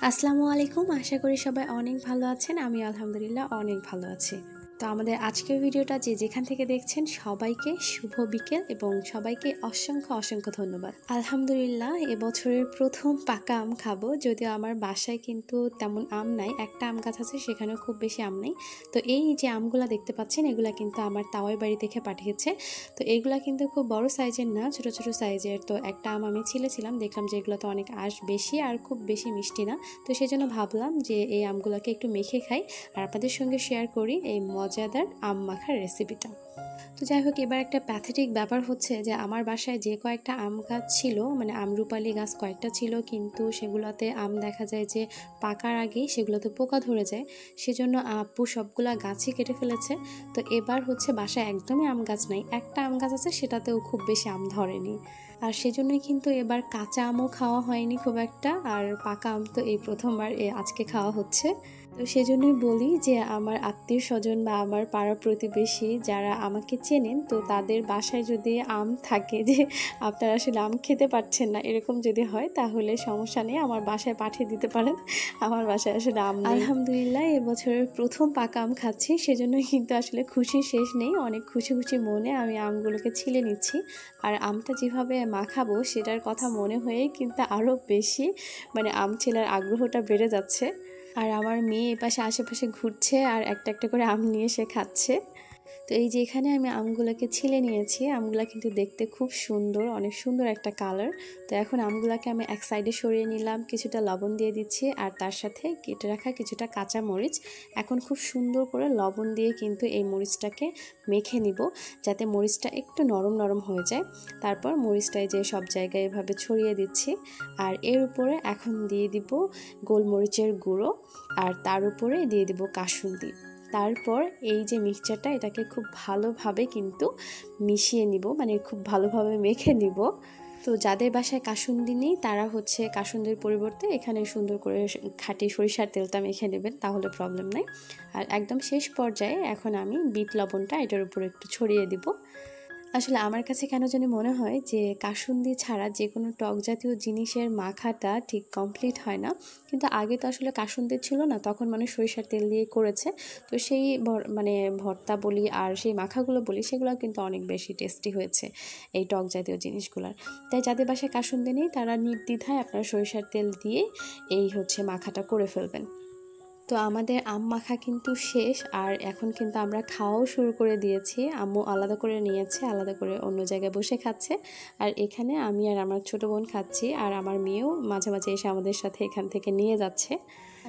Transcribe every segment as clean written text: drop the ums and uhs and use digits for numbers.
আসসালামু আলাইকুম। আশা করি সবাই অনেক ভালো আছেন। আমি আলহামদুলিল্লাহ অনেক ভালো আছি। তো আমাদের আজকের ভিডিওটা যে যেখান থেকে দেখছেন সবাইকে শুভ বিকেল এবং সবাইকে অসংখ্য ধন্যবাদ। আলহামদুলিল্লাহ এবছরের প্রথম পাকা আম খাবো। যদিও আমার বাসায় কিন্তু তেমন আম নাই, একটা আম গাছ আছে, সেখানেও খুব বেশি আম নেই। তো এই যে আমগুলা দেখতে পাচ্ছেন এগুলা কিন্তু আমার তাওয়াই বাড়ি থেকে পাঠিয়েছে। তো এইগুলা কিন্তু খুব বড় সাইজের না, ছোট ছোট সাইজের। তো একটা আম আমি ছিলাম, দেখলাম যে এগুলো তো অনেক আঁশ বেশি আর খুব বেশি মিষ্টি না। তো সেজন্য ভাবলাম যে এই আমগুলোকে একটু মেখে খাই আর আপনাদের সঙ্গে শেয়ার করি এই মজাদার আম মাখার রেসিপিটা। তো যাই হোক, এবার একটা প্যাথেটিক ব্যাপার হচ্ছে যে আমার বাসায় যে কয়েকটা আম গাছ ছিল, মানে আমরুপালি গাছ কয়েকটা ছিল, কিন্তু সেগুলোতে আম দেখা যায় যে পাকার আগেই সেগুলোতে পোকা ধরে যায়। সেজন্য আপু সবগুলা গাছই কেটে ফেলেছে। তো এবার হচ্ছে বাসায় একদমই আম গাছ নাই, একটা আম গাছ আছে, সেটাতেও খুব বেশি আম ধরেনি। আর সেজন্যই কিন্তু এবার কাঁচা আমও খাওয়া হয়নি খুব একটা, আর পাকা আম তো এই প্রথমবার আজকে খাওয়া হচ্ছে। তো সেজন্যই বলি যে আমার আত্মীয় স্বজন বা আমার পাড়া প্রতিবেশী যারা আমাকে চেনেন, তো তাদের বাসায় যদি আম থাকে যে আপনারা আসলে আম খেতে পারছেন না, এরকম যদি হয় তাহলে সমস্যা নেই, আমার বাসায় পাঠিয়ে দিতে পারেন। আমার বাসায় আসলে আম নেই। আলহামদুলিল্লাহ এবছরের প্রথম পাকা আম খাচ্ছি, সেজন্যই কিন্তু আসলে খুশি শেষ নেই। অনেক খুশি মনে আমি আমগুলোকে ছিলে নিচ্ছি। আর আমটা যেভাবে মাখাবো সেটার কথা মনে হয়েই কিন্তু আরও বেশি মানে আম ছেলার আগ্রহটা বেড়ে যাচ্ছে। আর আমার মেয়ে এপাশে আশেপাশে ঘুরছে আর একটা একটা করে আম নিয়ে সে খাচ্ছে। তো এই যে এখানে আমি আমগুলোকে ছিলে নিয়েছি, আমগুলো কিন্তু দেখতে খুব সুন্দর, অনেক সুন্দর একটা কালার। তো এখন আমগুলোকে আমি এক সাইডে সরিয়ে নিলাম, কিছুটা লবণ দিয়ে দিচ্ছি আর তার সাথে কেটে রাখা কিছুটা কাঁচা মরিচ। এখন খুব সুন্দর করে লবণ দিয়ে কিন্তু এই মরিচটাকে মেখে নিব, যাতে মরিচটা একটু নরম নরম হয়ে যায়। তারপর মরিচটাই যে সব জায়গায় এভাবে ছড়িয়ে দিচ্ছি। আর এর উপরে এখন দিয়ে দিব গোলমরিচের গুঁড়ো, আর তার উপরে দিয়ে দিব কাসুন্দি। তারপর এই যে মিক্সচারটা, এটাকে খুব ভালোভাবে কিন্তু মিশিয়ে নিব, মানে খুব ভালোভাবে মেখে নিব। তো যাদের বাসায় কাসুন্দি নেই তারা হচ্ছে কাসুন্দির পরিবর্তে এখানে সুন্দর করে খাঁটি সরিষার তেলটা মেখে নেবেন, তাহলে প্রবলেম নাই। আর একদম শেষ পর্যায়ে এখন আমি বিট লবণটা এটার উপর একটু ছড়িয়ে দিব। আসলে আমার কাছে কেন জানি মনে হয় যে কাসুন্দি ছাড়া যে কোনো টক জাতীয় জিনিসের মাখাটা ঠিক কমপ্লিট হয় না। কিন্তু আগে তো আসলে কাসুন্দি ছিল না, তখন মানুষ সরিষার তেল দিয়ে করেছে। তো সেই মানে ভর্তা বলি আর সেই মাখাগুলো বলি, সেগুলো কিন্তু অনেক বেশি টেস্টি হয়েছে এই টক জাতীয় জিনিসগুলোর। তাই যাদের বাসায় কাসুন্দি নেই তারা নির্দ্বিধায় আপনারা সরিষার তেল দিয়ে এই হচ্ছে মাখাটা করে ফেলবেন। তো আমাদের আম মাখা কিন্তু শেষ, আর এখন কিন্তু আমরা খাওয়াও শুরু করে দিয়েছি। আম্মু আলাদা করে নিয়েছে, আলাদা করে অন্য জায়গায় বসে খাচ্ছে। আর এখানে আমি আর আমার ছোট বোন খাচ্ছি, আর আমার মেয়েও মাঝে মাঝে এসে আমাদের সাথে এখান থেকে নিয়ে যাচ্ছে।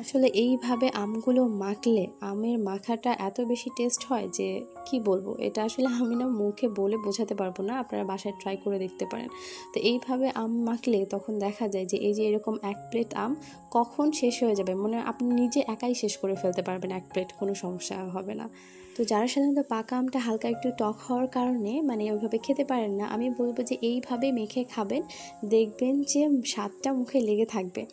আসলে এইভাবে আমগুলো মাখলে আমের মাখাটা এত বেশি টেস্ট হয় যে কি বলবো, এটা আসলে আমি না মুখে বলে বোঝাতে পারবো না। আপনারা বাসায় ট্রাই করে দেখতে পারেন। তো এইভাবে আম মাখলে তখন দেখা যায় যে এই যে এরকম এক প্লেট আম কখন শেষ হয়ে যাবে, মানে আপনি নিজে একাই শেষ করে ফেলতে পারবেন এক প্লেট, কোনো সমস্যা হবে না। তো যারা সাধারণত পাকা আমটা হালকা একটু টক হওয়ার কারণে মানে ওইভাবে খেতে পারেন না, আমি বলবো যে এইভাবে মেখে খাবেন, দেখবেন যে স্বাদটা মুখে লেগে থাকবে।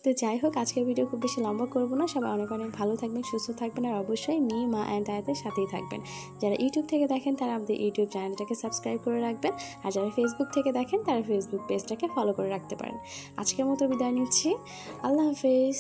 তো যাই হোক, আজকের ভিডিও খুব বেশি লম্বা করবো না। সবাই অনেক অনেক ভালো থাকবেন, সুস্থ থাকবেন, আর অবশ্যই মি মা অ্যান্ড আয়াতের সাথেই থাকবেন। যারা ইউটিউব থেকে দেখেন তারা আমাদের ইউটিউব চ্যানেলটাকে সাবস্ক্রাইব করে রাখবেন, আর যারা ফেসবুক থেকে দেখেন তারা ফেসবুক পেজটাকে ফলো করে রাখতে পারেন। আজকের মতো বিদায় নিচ্ছি। আল্লাহ হাফেজ।